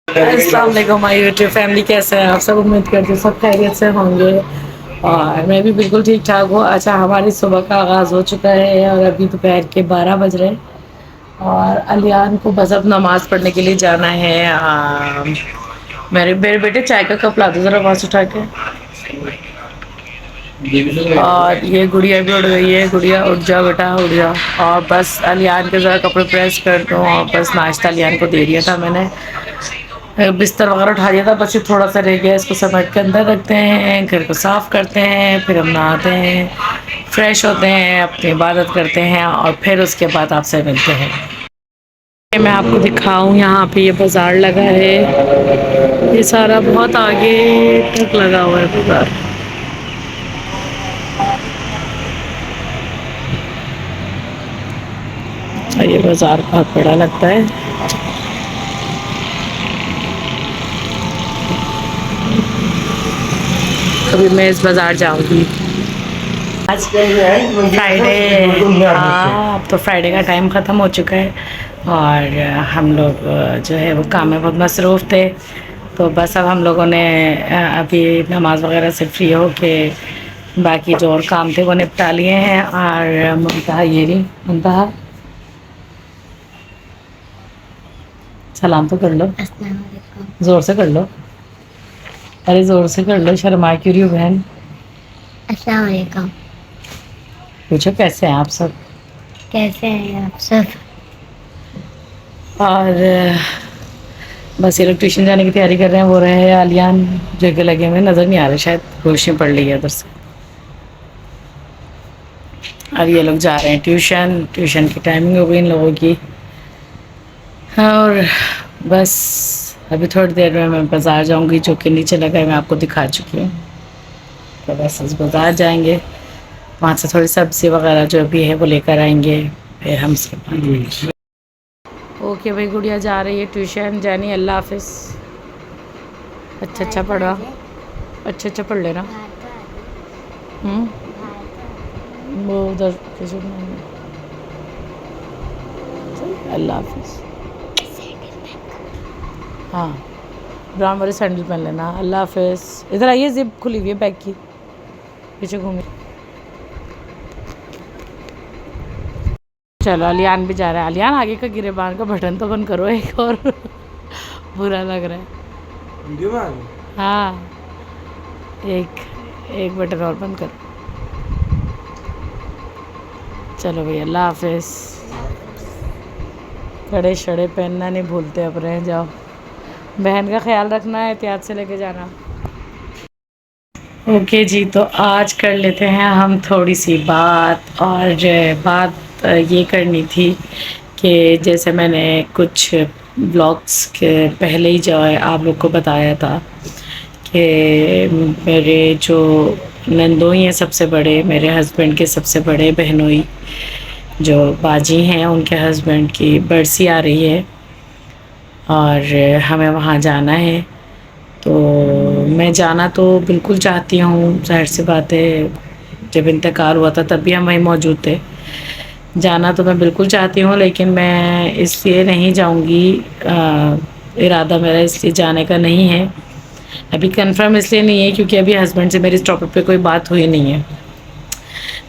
السلام علیکم مائی YouTube family, کیسے ہیں آپ سب؟ امید کرتے سب خیریت سے ہوں گے اور میں بھی بالکل ٹھیک ٹھاک ہوں۔ اچھا، ہماری صبح کا آغاز ہو چکا ہے اور ابھی دوپہر کے 12 بج رہے ہیں اور علیان کو بس اب نماز پڑھنے کے لیے جانا ہے۔ میرے بیٹے چائے کا کپ لا دو ذرا وہاں سے اٹھا کے۔ اور یہ گڑیا بھی اڑ گئی ہے۔ گڑیا اٹھ جا بیٹا، اٹھ جا۔ اور بس علیان کے ذرا کپڑے پریس کر دو اور بس ناشتہ علیان کو دے دیا تھا میں نے، بستر وغیرہ اٹھا دیا تھا، بس یہ تھوڑا سا رہ گیا، اس کو سمیٹ کے اندر رکھتے ہیں، گھر کو صاف کرتے ہیں، پھر ہم نہاتے ہیں، فریش ہوتے ہیں، اپنی عبادت کرتے ہیں اور پھر اس کے بعد آپ سے ملتے ہیں۔ میں آپ کو دکھاؤں، یہاں پہ یہ بازار لگا ہے، یہ سارا بہت آگے تک لگا ہوا ہے بازار۔ یہ بازار بہت بڑا لگتا ہے۔ کبھی میں اس بازار جاؤں گی۔ آج فرائیڈے، ہاں اب تو فرائیڈے کا ٹائم ختم ہو چکا ہے اور ہم لوگ جو ہے وہ کام میں بہت مصروف تھے، تو بس اب ہم لوگوں نے ابھی نماز وغیرہ سے فری ہو کے باقی جو اور کام تھے وہ نپٹا لیے ہیں۔ اور منتہا یہ نہیں، منتہا سلام تو کر لو، السلام علیکم، زور سے کر لو، ارے زور سے کر لو، شرما کیوں رہی ہو بہن؟ السلام علیکم۔ پوچھو کیسے ہیں آپ سب؟ کیسے ہیں آپ سب؟ اور بس یہ لوگ ٹیوشن جانے کی تیاری کر رہے ہیں، وہ رہے ہیں علیان جگہ لگے ہوئے، نظر نہیں آ رہے، شاید روشنی پڑ رہی ہے ادھر سے۔ اب یہ لوگ جا رہے ہیں ٹیوشن، ٹیوشن کی ٹائمنگ ہو گئی ان لوگوں کی، اور بس ابھی تھوڑی دیر میں بازار جاؤں گی، جو کہ نیچے لگا ہے، میں آپ کو دکھا چکی ہوں۔ تو بس اس بازار جائیں گے، وہاں سے تھوڑی سبزی وغیرہ جو بھی ہے وہ لے کر آئیں گے، پھر ہم سے اوکے بھائی، گڑیا جا رہی ہے ٹیوشن، جانی اللہ حافظ۔ اچھا پڑھا، اچھا پڑھ لینا۔ وہ ادھر اللہ حافظ۔ ہاں، براؤن والی سینڈل پہن لینا، اللہ حافظ۔ ادھر آئیے، زپ کھلی ہوئی ہے بیگ کی، پیچھے گھومے۔ چلو علیان بھی جا رہا ہے۔ علیان آگے کا گریبان کا بٹن تو بند کرو، ایک اور برا لگ رہا ہے۔ ہاں، ایک بٹن اور بند کرو۔ چلو بھائی، اللہ حافظ۔ کڑے شڑے پہننا نہیں بھولتے، اب رہ جاؤ۔ بہن کا خیال رکھنا ہے، احتیاط سے لے کے جانا۔ اوکے جی، تو آج کر لیتے ہیں ہم تھوڑی سی بات، اور بات یہ کرنی تھی کہ جیسے میں نے کچھ بلاگس کے پہلے ہی جو ہے آپ لوگ کو بتایا تھا کہ میرے جو نندوئی ہیں سب سے بڑے، میرے ہسبینڈ کے سب سے بڑے بہنوئی جو باجی ہیں، ان کے ہسبینڈ کی برسی آ رہی ہے اور ہمیں وہاں جانا ہے۔ تو میں جانا تو بالکل چاہتی ہوں، ظاہر سی بات ہے، جب انتقال ہوا تھا تب بھی ہم وہیں موجود تھے، جانا تو میں بالکل چاہتی ہوں، لیکن میں اس لیے نہیں جاؤں گی، ارادہ میرا اس لیے جانے کا نہیں ہے ابھی، کنفرم اس لیے نہیں ہے کیونکہ ابھی ہسبینڈ سے میری اس ٹاپک پہ کوئی بات ہوئی نہیں ہے،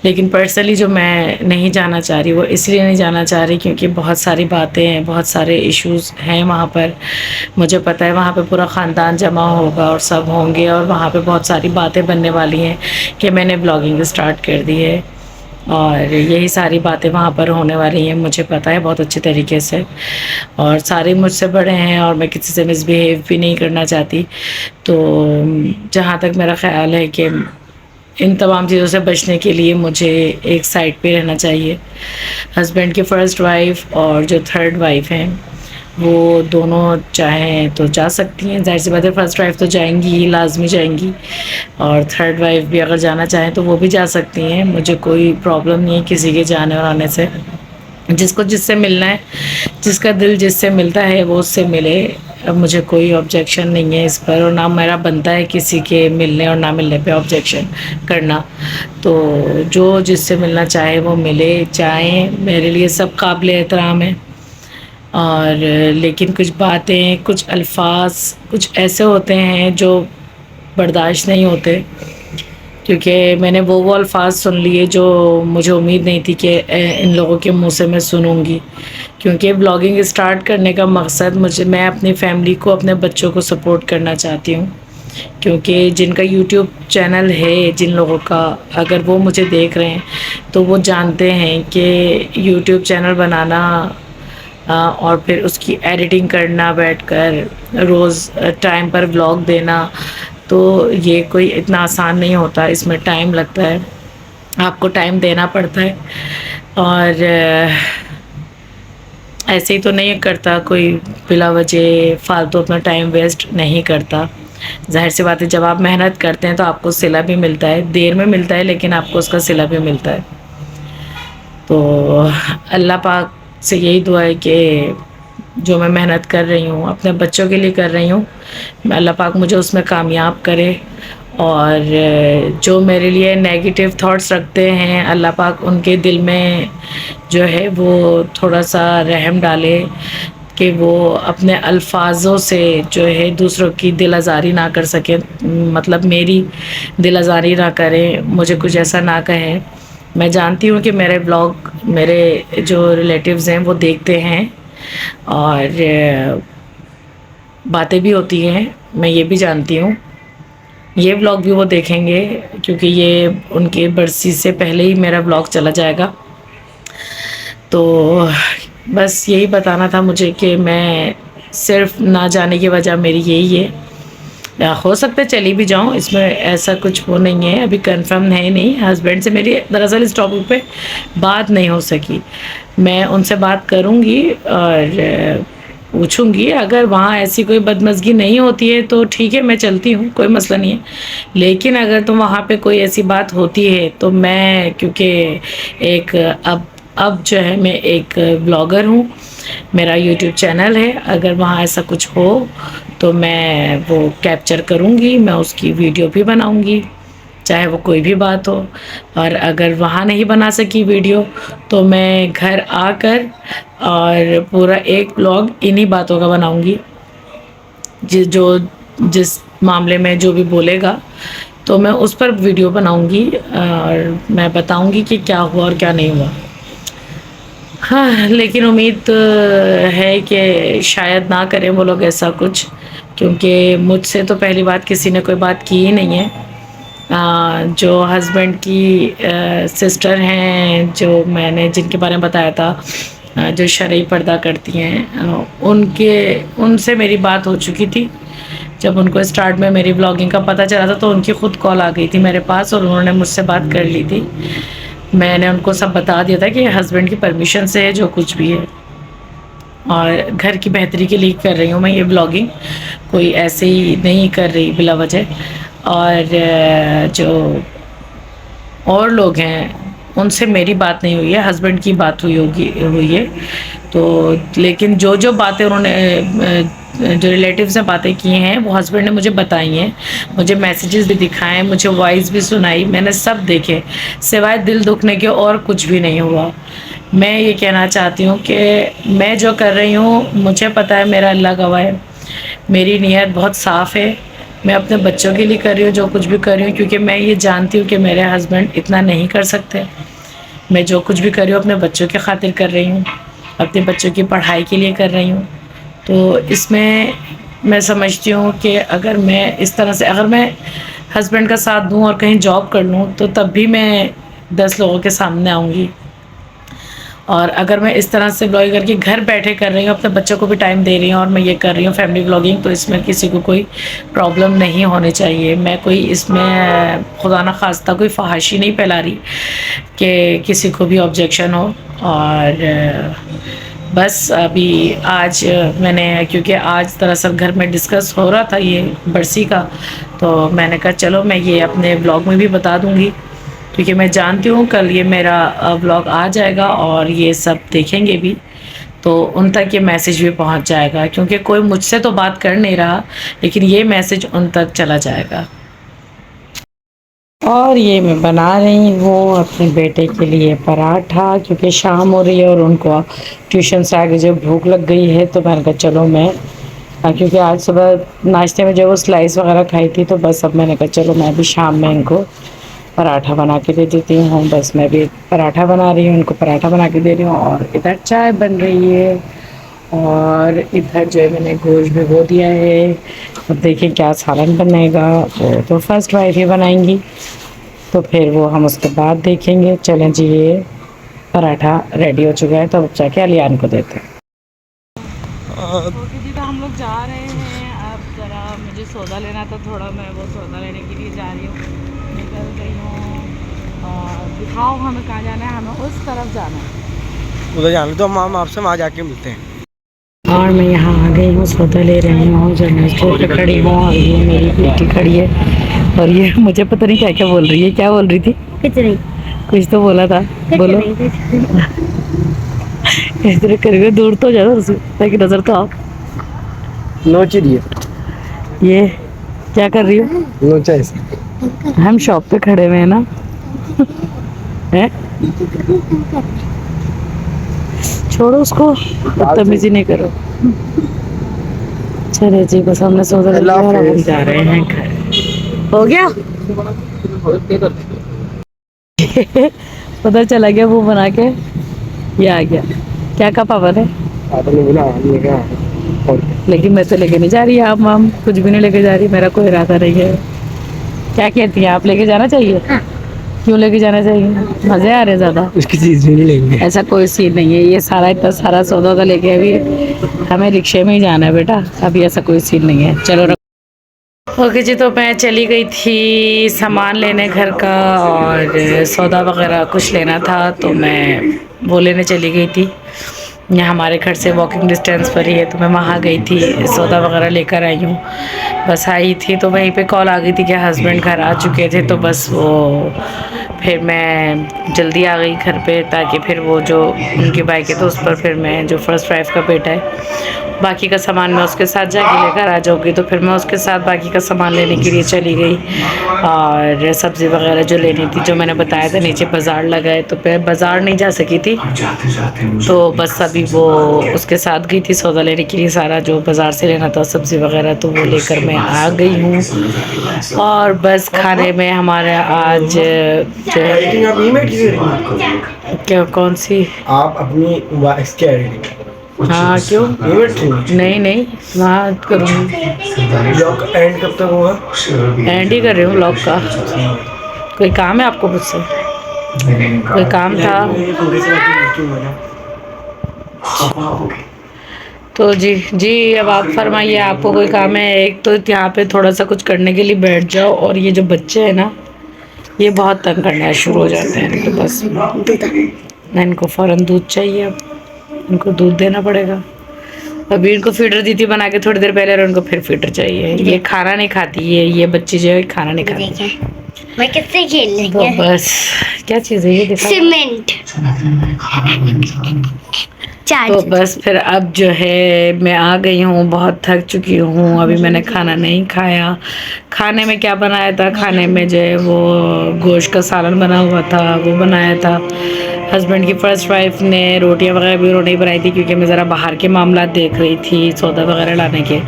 لیکن پرسنلی جو میں نہیں جانا چاہ رہی وہ اس لیے نہیں جانا چاہ رہی کیونکہ بہت ساری باتیں ہیں، بہت سارے ایشوز ہیں وہاں پر، مجھے پتہ ہے وہاں پہ پورا خاندان جمع ہوگا اور سب ہوں گے، اور وہاں پہ بہت ساری باتیں بننے والی ہیں کہ میں نے بلاگنگ اسٹارٹ کر دی ہے اور یہی ساری باتیں وہاں پر ہونے والی ہیں، مجھے پتہ ہے بہت اچھے طریقے سے، اور سارے مجھ سے بڑے ہیں اور میں کسی سے مس بیہیو بھی نہیں کرنا چاہتی، تو جہاں تک میرا خیال ہے کہ ان تمام چیزوں سے بچنے کے لیے مجھے ایک سائڈ پہ رہنا چاہیے۔ ہسبینڈ کی فرسٹ وائف اور جو تھرڈ وائف ہیں وہ دونوں چاہیں تو جا سکتی ہیں، ظاہر سی بات ہے فرسٹ وائف تو جائیں گی ہی، لازمی جائیں گی، اور تھرڈ وائف بھی اگر جانا چاہیں تو وہ بھی جا سکتی ہیں، مجھے کوئی پرابلم نہیں ہے کسی کے جانے اور آنے سے، جس کو جس سے ملنا ہے، جس کا دل جس سے ملتا ہے وہ اس سے ملے، اب مجھے کوئی آبجیکشن نہیں ہے اس پر، اور نہ میرا بنتا ہے کسی کے ملنے اور نہ ملنے پہ آبجیکشن کرنا، تو جو جس سے ملنا چاہے وہ ملے، چاہیں، میرے لیے سب قابل احترام ہے، اور لیکن کچھ باتیں، کچھ الفاظ کچھ ایسے ہوتے ہیں جو برداشت نہیں ہوتے، کیونکہ میں نے وہ الفاظ سن لیے جو مجھے امید نہیں تھی کہ ان لوگوں کے منہ سے میں سنوں گی، کیونکہ بلاگنگ اسٹارٹ کرنے کا مقصد میں اپنی فیملی کو، اپنے بچوں کو سپورٹ کرنا چاہتی ہوں، کیونکہ جن کا یوٹیوب چینل ہے، جن لوگوں کا، اگر وہ مجھے دیکھ رہے ہیں تو وہ جانتے ہیں کہ یوٹیوب چینل بنانا اور پھر اس کی ایڈیٹنگ کرنا بیٹھ کر، روز ٹائم پر ولاگ دینا، تو یہ کوئی اتنا آسان نہیں ہوتا، اس میں ٹائم لگتا ہے، آپ کو ٹائم دینا پڑتا ہے، اور ایسے ہی تو نہیں کرتا کوئی بلا وجہ فالتو اپنا ٹائم ویسٹ نہیں کرتا۔ ظاہر سی بات ہے، جب آپ محنت کرتے ہیں تو آپ کو صلہ بھی ملتا ہے، دیر میں ملتا ہے لیکن آپ کو اس کا صلہ بھی ملتا ہے۔ تو اللہ پاک سے یہی دعا ہے کہ جو میں محنت کر رہی ہوں اپنے بچوں کے لیے کر رہی ہوں، اللہ پاک مجھے اس میں کامیاب کرے، اور جو میرے لیے نیگیٹو تھاٹس رکھتے ہیں اللہ پاک ان کے دل میں جو ہے وہ تھوڑا سا رحم ڈالے، کہ وہ اپنے الفاظوں سے جو ہے دوسروں کی دل آزاری نہ کر سکیں، مطلب میری دل آزاری نہ کریں، مجھے کچھ ایسا نہ کہیں۔ میں جانتی ہوں کہ میرے بلاگ میرے جو ریلیٹیوز ہیں وہ دیکھتے ہیں، اور باتیں بھی ہوتی ہیں، میں یہ بھی جانتی ہوں، یہ بلاگ بھی وہ دیکھیں گے، کیونکہ یہ ان کے برسی سے پہلے ہی میرا بلاگ چلا جائے گا۔ تو بس یہی بتانا تھا مجھے کہ میں صرف نہ جانے کی وجہ میری یہی ہے، ہو سکتا ہے چلی بھی جاؤں، اس میں ایسا کچھ وہ نہیں ہے، ابھی کنفرم ہے نہیں۔ ہسبینڈ سے میری دراصل اس ٹاپک پہ بات نہیں ہو سکی، میں ان سے بات کروں گی اور پوچھوں گی، اگر وہاں ایسی کوئی بدمزگی نہیں ہوتی ہے تو ٹھیک ہے، میں چلتی ہوں، کوئی مسئلہ نہیں ہے، لیکن اگر تو وہاں پہ کوئی ایسی بات ہوتی ہے تو میں، کیونکہ ایک اب جو ہے میں ایک بلاگر ہوں، میرا یوٹیوب چینل ہے، اگر وہاں ایسا کچھ ہو تو میں وہ کیپچر کروں گی، میں اس کی ویڈیو بھی بناؤں گی، چاہے وہ کوئی بھی بات ہو، اور اگر وہاں نہیں بنا سکی ویڈیو تو میں گھر آ کر اور پورا ایک بلاگ انہی باتوں کا بناؤں گی، جس معاملے میں جو بھی بولے گا تو میں اس پر ویڈیو بناؤں گی، اور میں بتاؤں گی کہ کیا ہوا اور کیا نہیں ہوا۔ ہاں، لیکن امید ہے کہ شاید نہ کریں وہ لوگ ایسا کچھ، کیونکہ مجھ سے تو پہلی بات کسی نے کوئی بات کی ہی نہیں ہے۔ جو ہسبینڈ کی سسٹر ہیں، جو میں نے جن کے بارے میں بتایا تھا، جو شرعی پردہ کرتی ہیں، ان سے میری بات ہو چکی تھی، جب ان کو اسٹارٹ میں میری بلاگنگ کا پتہ چلا تھا تو ان کی خود کال آ گئی تھی میرے پاس، اور انہوں نے مجھ سے بات کر لی تھی، میں نے ان کو سب بتا دیا تھا کہ ہسبینڈ کی پرمیشن سے ہے جو کچھ بھی ہے، اور گھر کی بہتری کے لیے کر رہی ہوں میں یہ بلاگنگ، کوئی ایسے ہی نہیں کر رہی بلا وجہ۔ اور جو اور لوگ ہیں ان سے میری بات نہیں ہوئی ہے، ہسبینڈ کی بات ہوئی ہے، تو لیکن جو باتیں انہوں نے جو ریلیٹیوز نے باتیں کی ہیں وہ ہسبینڈ نے مجھے بتائی ہیں، مجھے میسیجز بھی دکھائے، مجھے وائس بھی سنائی، میں نے سب دیکھے، سوائے دل دکھنے کے اور کچھ بھی نہیں ہوا۔ میں یہ کہنا چاہتی ہوں کہ میں جو کر رہی ہوں مجھے پتہ ہے، میرا اللہ گواہ ہے، میری نیت بہت صاف ہے، میں اپنے بچوں کے لیے کر رہی ہوں جو کچھ بھی کر رہی ہوں، کیونکہ میں یہ جانتی ہوں کہ میرے ہسبینڈ اتنا نہیں کر سکتے، میں جو کچھ بھی کر رہی ہوں اپنے بچوں کی خاطر کر رہی ہوں، اپنے بچوں کی پڑھائی کے لیے کر رہی ہوں۔ تو اس میں سمجھتی ہوں کہ اگر میں اس طرح سے، اگر میں ہسبینڈ کا ساتھ دوں اور کہیں جاب کر لوں تو تب بھی میں 10 لوگوں کے سامنے آؤں گی، اور اگر میں اس طرح سے بلاگ کر کے گھر بیٹھے کر رہی ہوں، اپنے بچوں کو بھی ٹائم دے رہی ہوں، اور میں یہ کر رہی ہوں فیملی بلاگنگ، تو اس میں کسی کو کوئی پرابلم نہیں ہونی چاہیے، میں کوئی اس میں خدا نہ خواستہ کوئی فحاشی نہیں پھیلا رہی کہ کسی کو بھی آبجیکشن ہو۔ اور بس ابھی آج میں نے، کیونکہ آج دراصل گھر میں ڈسکس ہو رہا تھا یہ برسی کا، تو میں نے کہا چلو میں یہ اپنے بلاگ میں بھی بتا دوں گی، کیونکہ میں جانتی ہوں کل یہ میرا بلاگ آ جائے گا اور یہ سب دیکھیں گے بھی، تو ان تک یہ میسج بھی پہنچ جائے گا، کیونکہ کوئی مجھ سے تو بات کر نہیں رہا، لیکن یہ میسج ان تک چلا جائے گا۔ اور یہ میں بنا رہی ہوں اپنے بیٹے کے لیے پراٹھا، کیونکہ شام ہو رہی ہے اور ان کو ٹیوشن سے آگے جب بھوک لگ گئی ہے تو میں نے کہا چلو میں، کیونکہ آج صبح ناشتے میں جو وہ سلائس وغیرہ کھائی تھی تو بس اب میں نے کہا چلو میں بھی شام میں ان کو پراٹھا بنا کے دے دیتی ہوں. بس میں بھی پراٹھا بنا رہی ہوں، ان کو پراٹھا بنا کے دے رہی ہوں، اور ادھر چائے بن رہی ہے، اور ادھر جو ہے میں نے گوشت بھگو دیا ہے. اب دیکھیں کیا سالن بنے گا، وہ تو فرسٹ وائف ہی بنائیں گی تو پھر وہ ہم اس کے بعد دیکھیں گے. چلیں جی یہ پراٹھا ریڈی ہو چکا ہے تو اب جا کے علیان کو دیتے ہیں. جی تو ہم لوگ جا رہے ہیں، اب ذرا مجھے سودا لینا تھا تھوڑا، میں وہ سودا لینے کے لیے جا رہی ہوں، نکل گئی ہوں. اور دکھاؤ ہمیں کہاں جانا ہے، ہمیں اس طرف جانا ہے، ادھر جانا تو ہم آپ سے وہاں جا کے ملتے ہیں. اور میں یہاں آ گئی ہوں، سودا لے رہی ہوں، جنرل اسٹور پہ کھڑی ہوں، اور یہ میری بیٹی کھڑی ہے اور یہ مجھے پتہ نہیں کیا کیا بول رہی ہے. کیا بول رہی تھی؟ کچھ نہیں، کچھ تو بولا تھا، بولو. اس طرح کر کے دور تو جاؤ تاکہ نظر تو آؤ. نوچی دیے یہ کیا کر رہی ہو؟ نوچا ایسے ہم شاپ پہ کھڑے ہوئے ہیں نا. چھوڑو اس کو، بدتمیزی نہیں کرو. چلے جی بس ہم نے سودا لے لیا اور اب ہم جا رہے ہیں گھر. ہو گیا ادھر چلا گیا وہ بنا کے، یہ آ گیا. کیا کہا پاپا نے؟ لیکن میں تو لے کے نہیں جا رہی، آپ مام کچھ بھی نہیں لے کے جا رہی، میرا کوئی ارادہ نہیں ہے. کیا کہتی ہیں آپ؟ لے کے جانا چاہیے. کیوں لے کے جانا چاہیے؟ مزے آ رہے ہیں زیادہ. اس کی چیز بھی نہیں لیں گے، ایسا کوئی سین نہیں ہے. یہ سارا اتنا سارا سودا وودا لے کے ابھی ہمیں رکشے میں ہی جانا ہے بیٹا، ابھی ایسا کوئی سین نہیں ہے. چلو اوکے جی. تو میں چلی گئی تھی سامان لینے گھر کا، اور سودا وغیرہ کچھ لینا تھا تو میں وہ لینے چلی گئی تھی. یہاں ہمارے گھر سے واکنگ ڈسٹینس پر ہی ہے تو میں وہاں گئی تھی، سودا وغیرہ لے کر آئی ہوں. بس آئی تھی تو وہیں پہ کال آ گئی تھی کہ ہسبینڈ گھر آ چکے تھے، تو بس وہ پھر میں جلدی آ گئی گھر پہ، تاکہ پھر وہ جو ان کی بائک ہے تو اس پر پھر میں جو فرسٹ وائف کا بیٹا ہے باقی کا سامان میں اس کے ساتھ جا کے لے کر آ جاؤں گی. تو پھر میں اس کے ساتھ باقی کا سامان لینے کے لیے چلی گئی، اور سبزی وغیرہ جو لینی تھی جو میں نے بتایا تھا نیچے بازار لگا ہے تو پھر بازار نہیں جا سکی تھی تو بس ابھی وہ اس کے ساتھ گئی تھی سودا لینے کے لیے. سارا جو بازار سے لینا تھا سبزی وغیرہ تو وہ لے کر میں آ گئی ہوں. اور بس کھانے میں ہمارے آج کیا کون سی آپ اپنی وائس کے ہاں کیوں نہیں نہیں وہاں کروں گی. لاک اینڈ کب تک ہوگا؟ اینڈ ہی کر رہی ہوں لاک کا. کوئی کام ہے آپ کو مجھ سے؟ کوئی کام تھا تو جی اب آپ فرمائیے، آپ کو کوئی کام ہے؟ ایک تو یہاں پہ تھوڑا سا کچھ کرنے کے لیے بیٹھ جاؤ، اور یہ جو بچے ہیں نا یہ بہت تنگ کرنا شروع ہو جاتے ہیں. تو بس ان کو فوراً دودھ چاہیے، اب ان کو دودھ دینا پڑے گا. ابھی ان کو فیڈر دی تھی بنا کے تھوڑی دیر پہلے، اور ان کو پھر فیڈر چاہیے. یہ کھانا نہیں کھاتی، یہ بچی جو ہے کھانا نہیں کھاتی. میں کس سے کھیل رہی تو ہوں؟ بس کیا چیز ہے یہ دکھا. سیمنٹ تو بس پھر اب جو ہے میں آ گئی ہوں، بہت تھک چکی ہوں. ابھی میں نے کھانا نہیں کھایا. کھانے میں کیا بنایا تھا؟ کھانے میں جو ہے وہ گوشت کا سالن بنا ہوا تھا، وہ بنایا تھا. ہسبینڈ کی فرسٹ وائف نے روٹیاں وغیرہ بھی انہوں نے بنائی تھی، کیونکہ میں ذرا باہر کے معاملات دیکھ رہی تھی سودا وغیرہ لانے کے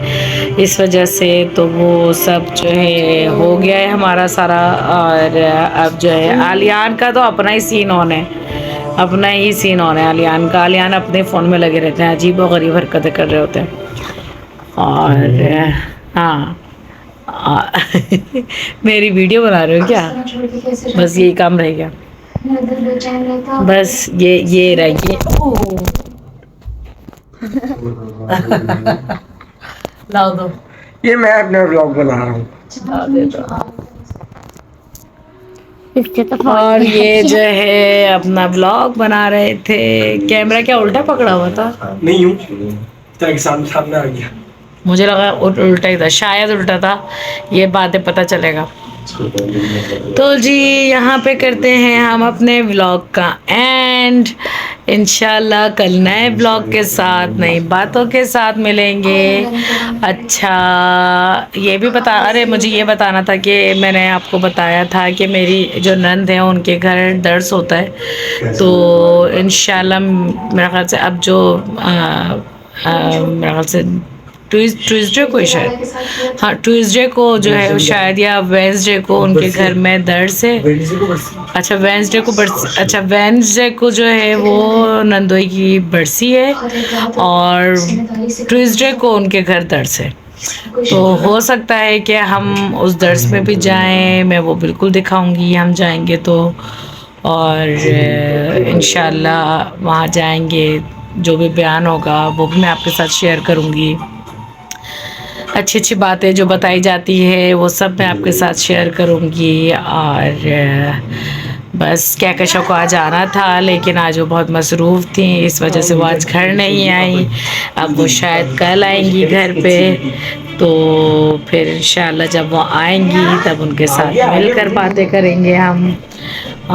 اس وجہ سے. تو وہ سب جو ہے ہو گیا ہے ہمارا سارا. اور اب جو ہے علیان کا تو اپنا ہی سین آن ہے، اپنا ہی سین آن ہے علیان کا. علیان اپنے فون میں لگے رہتے ہیں، عجیب و غریب حرکتیں کر رہے ہوتے ہیں. اور ہاں میری ویڈیو بنا رہے ہو کیا؟ بس یہی کام رہ گیا. بس یہ رہ گیا. لاؤ دو. یہ میں اپنا ولاگ بنا رہا ہوں. اور یہ جو ہے اپنا بلاگ بنا رہے تھے. کیمرہ کیا الٹا پکڑا ہوا تھا؟ نہیں ہوں تاکہ سامنے آ گیا. مجھے لگا الٹا ہی تھا، شاید الٹا تھا. یہ باتیں پتہ چلے گا. تو جی یہاں پہ کرتے ہیں ہم اپنے ولاگ کا اینڈ. انشاءاللہ کل نئے ولاگ کے ساتھ نئی باتوں کے ساتھ ملیں گے. اچھا یہ بھی مجھے یہ بتانا تھا کہ میں نے آپ کو بتایا تھا کہ میری جو نند ہیں ان کے گھر درس ہوتا ہے. تو انشاءاللہ میرا خیال سے اب جو میرا خیال سے ٹیوزڈے کو شاید ٹیوزڈے کو جو ہے شاید یا وینسڈے کو ان کے گھر میں درس ہے. اچھا وینسڈے کو جو ہے وہ نندوئی کی برسی ہے اور ٹیوزڈے کو ان کے گھر درس ہے. تو ہو سکتا ہے کہ ہم اس درس میں بھی جائیں. میں وہ بالکل دکھاؤں گی ہم جائیں گے تو. اور انشاءاللہ وہاں جائیں گے جو بھی بیان ہوگا وہ بھی میں آپ کے ساتھ شیئر کروں گی. اچھی باتیں جو بتائی جاتی ہے وہ سب میں آپ کے ساتھ شیئر کروں گی. اور بس کہکشاں کو آج آنا تھا لیکن آج وہ بہت مصروف تھیں اس وجہ سے وہ آج گھر نہیں آئیں. اب وہ شاید کل آئیں گی گھر پہ. تو پھر انشاءاللہ جب وہ آئیں گی تب ان کے ساتھ مل کر باتیں کریں گے ہم.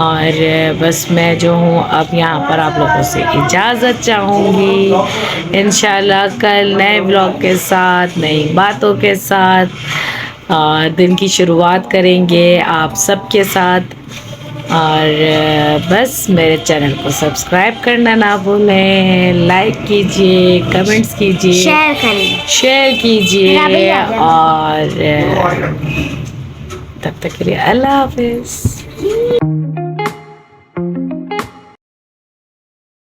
اور بس میں جو ہوں اب یہاں پر آپ لوگوں سے اجازت چاہوں گی. انشاءاللہ کل نئے ولاگ کے ساتھ نئی باتوں کے ساتھ دن کی شروعات کریں گے آپ سب کے ساتھ. اور بس میرے چینل کو سبسکرائب کرنا نہ بھولیں. لائک کیجئے, کمنٹس کیجئے, شیئر کیجئے. اور تب تک کے لیے اللہ حافظ.